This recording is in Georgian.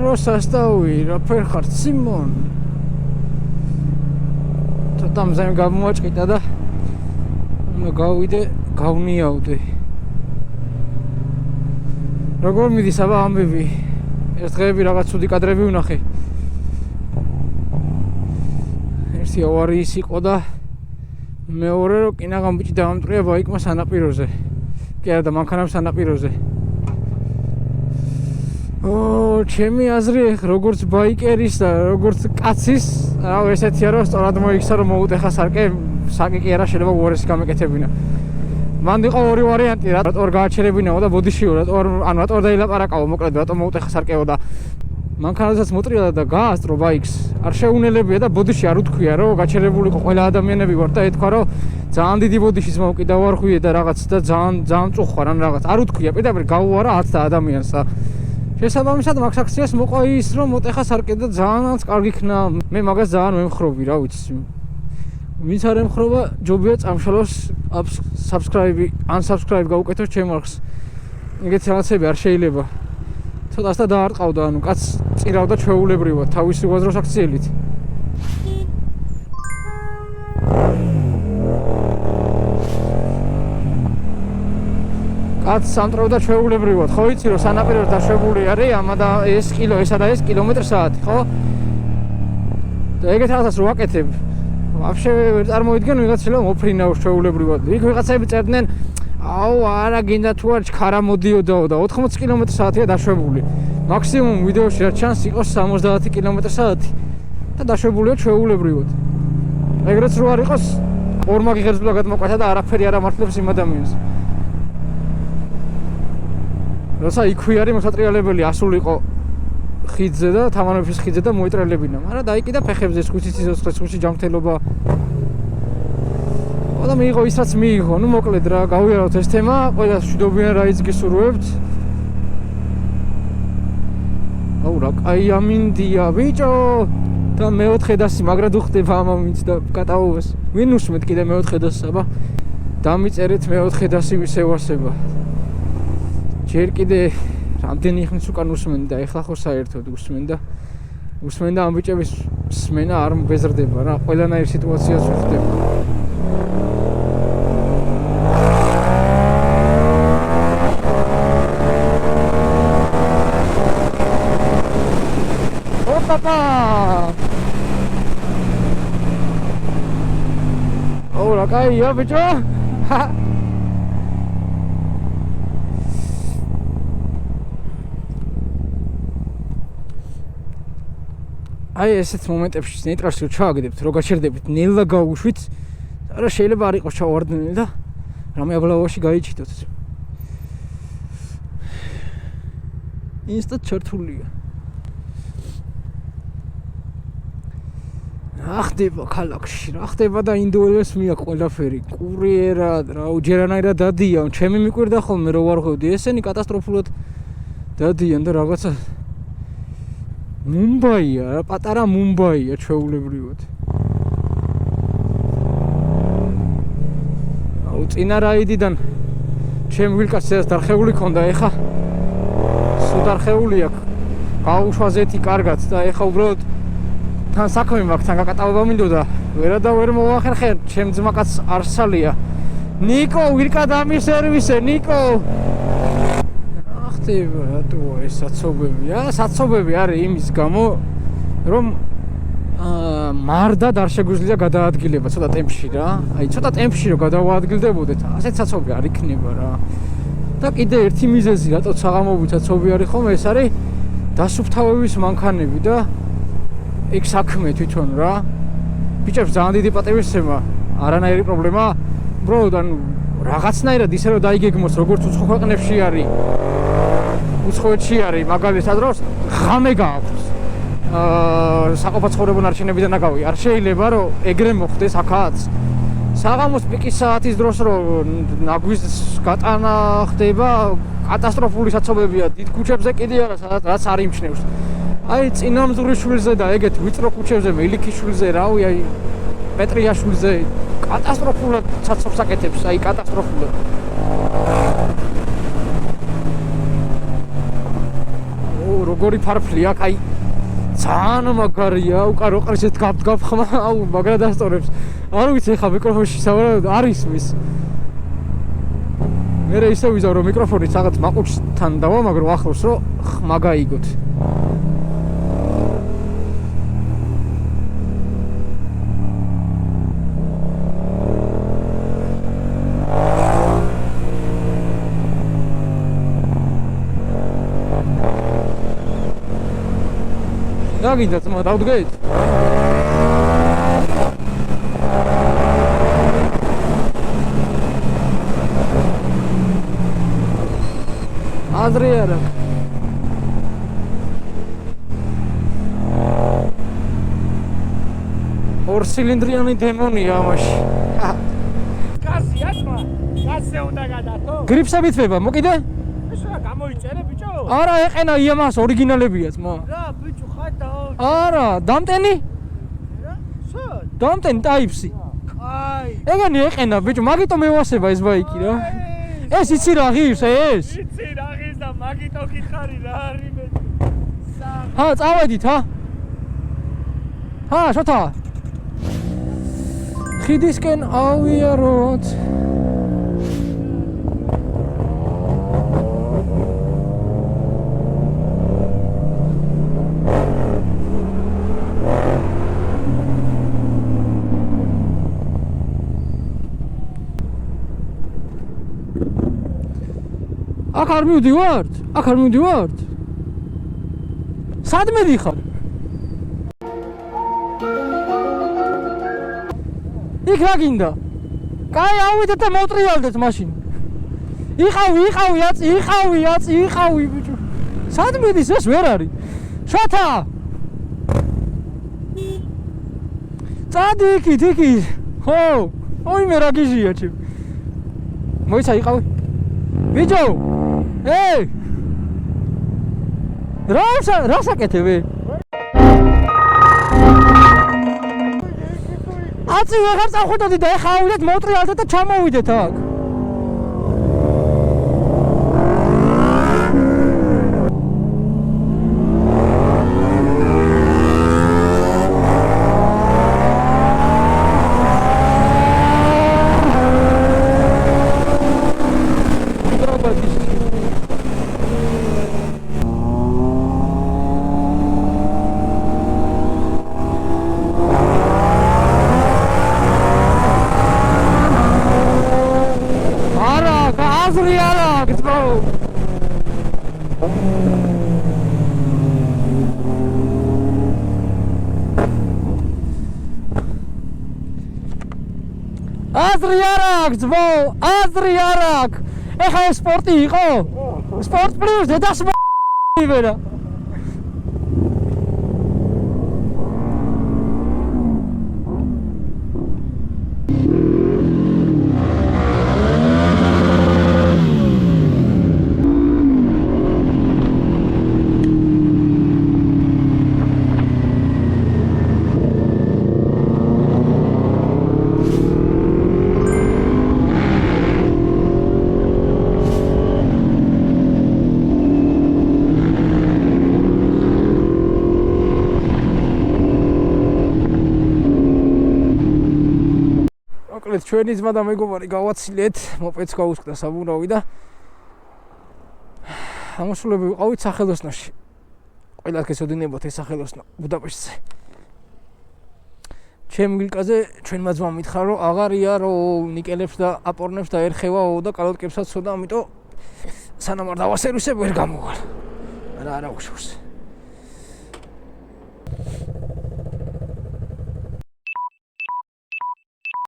როსასტავი რა ფერ ხარ სიმონ თამზემ გამოაჭყიდა და გავიდე გავნიავდე როგორ მიდის აბა ამბები ეს დღეები რაღაც ცუდი კადრები ვნახე ერთი ავარიის იყო და მეორე რომ კინაღამ ბიჭი დაამტვრია ბაიკმა სანაპიროზე კი არა და მანქანამ სანაპიროზე ჩემი აზრი როგორც ბაიკერის და როგორც კაცის რავ ესეთია რომ სწორად მოიქცა რომ მოუტეხა საკი კი არა შეიძლება უარესი გამეკეთებინა მან იყო ორი ვარიანტი რატომ გააჩერებინაო და ბოდიშიო რატომ დაილაპარაკაო მოკლედ რატომ მოუტეხა სარკეო და მანქანასაც მოტრიალა და გაასტრო ბაიკს არ შეუნელებია და ბოდიში არ უთქვია რომ გაჩერებულიყო ყველა ადამიანები ვარ და ეთქვა რომ ძალიან დიდი ბოდიშის მოვკიდა ვარ ხვიე და რაღაც და ძალიან წუხვა ან რაღაც არ უთქვია პირდაპირ გაუარა 10 და ადამიანს შესაბამისად მაგ აქციას მოყვა ის რომ მოტეხა სარკე და ძალიანაც კარგი იქნა მე მაგას ძალიან მემხრობი რა ვიცი ვინც არ ემხრობა ჯობია წამშალოს unsubscribe გაუკეთოს ჩემ არხს ეგეთი რაღაცები არ შეიძლება ცოტას და დაარტყავდა ანუ კაც წირავდა ჩვეულებრივად თავისი უაზროს აქციელით კაც სამტრევდა ჩვეულებრივად ხო იცი რომ სანაპიროს დაშვებული არის ამა და ეს ესა და ეს კილომეტр/საათი ხო და ეგეთ რაღაცას რო ვაკეთებ ვაფშე ვერ წარმოიდგენ ვიღაც შეიძლება მოფრინაო ჩვეულებრივად იქ ვიღაცები წერდნენ აუ არა გინდა თუ არ ჩქარა მოდიოდაო და 80 კილომეტр/საათია დაშვებული მაქსიმუმ ვიდეოში რაც ჩანს იყოს 70 კილომეტр/საათი და დაშვებულია ჩვეულებრივად ეგრეც რო არ იყოს ორმაგი ღერძბლა გადმოყვეთა და არაფერი არ ამართლებს იმ ადამიანს როცა იქვე არის მოსატრიალებელი ასულიყო ხიდზე და თამანოვის ხიდზე და მოიტრელებინა მაგრამ დაიკიდა ფეხებზე სხვისი სიცოცხლე სხვისი ჯანმრთელობა და მიიღო ის რაც მიიღო ნუ მოკლედ რა გავიარავთ ეს თემა ყველა მშვიდობიან რაიც გისურვებთ აუ რა კაი ამინდია ბიჭო და მეოთხე დასი მაგრად უხდება ამამინც და კატაოვეს ვინ უსმენთ კიდე მეოთხე დასს აბა დამიწერეთ მეოთხე დასი ვის ევასება ჯერ კიდე რამდენი ხნის უკან უსმენდა ეხლა ხო საერთოდ უსმენდა ამ ბიჭების სმენა არ მბეზრდება რა ყველანაირ სიტუაციას ვხვდება ოპაპა ოღონდ კაია ბიჭო აი ესეთ მომენტებში ნეიტრალში რო ჩააგდებთ რო გაჩერდებით ნელა გაუშვით არა შეიძლება არ იყოს ჩავარდნილი და რამე აბლავაში გაიჩიტოთ ინსტა ჩართულია რა ხდება ქალაქში რა ხდება და ინდოელებს მიაქვს ყველაფერი კურიერად რა უჯერანაირად დადიან ჩემი მიკვირდა ხოლმე რო ვარ ხვევდი ესენი კატასტროფულად დადიან და რაღაცა მუმბაია, პატარა მუმბაია ჩვეულებრივად. აუ წინა რაიდიდან ჩემ ვილკაცს დარხეული ქონდა, ეხა სულ დარხეული აქვს. გაუშვაზეთი კარგად და ეხა უბრალოდ თან საქმე მაქვს, თან გაკატავება მინდოდა. ვერა და ვერ მოვახერხე, ჩემ ძმაკაც არსალია. ნიკო, ვილკა დამისერვისე, ნიკო. რატოა ეს საცობები არის იმის გამო რომ მარდად არ შეგვიძლია გადაადგილება ცოტა ტემპში რა აი ცოტა ტემპში რომ გადავაადგილდებოდეთ ასეთ საცობი არ იქნება რა და კიდე ერთი მიზეზი რატო საღამოობით საცობი არის ხომ ეს არის დასუფთავების მანქანები და იქ საქმე თვითონ რა ბიჭებს ძალიან დიდი პატივისცემა არანაირი პრობლემა უბრალოდ ანუ რაღაცნაირად ისე რომ დაიგეგმოს როგორც უცხო ქვეყნებში არის უცხოეთში არის მაგალითად რომ ღამე გააქვს საყოფა ცხოვრებო ნარჩენებიდან ნაგავი არ შეიძლება რომ ეგრე მოხდეს აქაც საღამოს პიკის საათის დროს რომ ნაგვის გატანა ხდება კატასტროფული საცობებია დიდ ქუჩებზე კიდე არა სადაც რაც არ იმჩნევს აი წინამძღვრის შვილზე და ეგეთ ვიწრო ქუჩებზე მელიქიშვილზე რავი აი პეტრიაშვილზე კატასტროფულად საცობს აკეთებს აი კატასტროფულად როგორი ფარფლი აქ, აი ძალიან მაგარია, უკარო ყრიშეთ გაფხმა, აუ მაგრა დასწორებს. არ ვიცი ხა მიკროფონში სავარაუდოდ არის მის. მე ისე ვიზავ რომ მიკროფონი რაღაც მაყურებელთან დავამაგრო ახლოს რომ ხმა გაიგოთ. დაგინდა ძმა დავდგეთ? აზრი არა. ორ ცილინდრიანი დემონია ამაში. გასია თმა, გასზე უნდა გადათო? გრიფსებით ვება, მოკიდე? ესა გამოიწერე ბიჭო? არა, ეყენა იამას ორიგინალებია ძმა. რა ბიჭო, ხადა. არა, დამტენი? რა? სად? დამტენი ტაიპსი. აი. ეგენი ეყენა ბიჭო, მაგიტო მევასება ეს ბაიკი რა. ეს იცი რა ღირს ეს? იცი რა ღირს და მაგიტო გითხარი რა არის მე. ჰა, წავედით ჰა? ჰა, შოთა. ხიდისკენ ავიაროთ. აქ არ მივდივართ? აქ არ მივდივართ? სად მედიხარ? იქ რა გინდა? კაი ავიდეთ და მოტრიალდეთ მაშინ. იყავი აწი ბიჭო. სად მედის ეს ვერ არის? შოთა! წადი იქით. ხო, ой მე რა გიჟია ჩემ. მოიცა იყავი. ბიჭო! ეი! რა საკეთებ? აწი ვეღარ წავხვიდოდი და ეხა ავიდეთ მოტრიალდეთ და ჩამოვიდეთ აქ. აზრი არ აქვს. ეხა ეს სპორტი იყო? სპორტ პლუს დედას მივერა. ჩვენი ძმა და მეგობარი გავაცილეთ, მოპედს გავუსკდა საბურავი და ამოსულები ვიყავით სახელოსნოში. ყველას ოდინებოთ ეს სახელოსნო ბუდაპეშტზე. ჩემ გილკაზე ჩვენმა ძმამ მითხრა რომ აღარია რომ ნიკელებს და აპორნებს და ერხევაო და კალოტკებსაც ცოდა, ამიტომ სანამ არ დავასერვისებ ვერ გამოვალ. არა უშავს.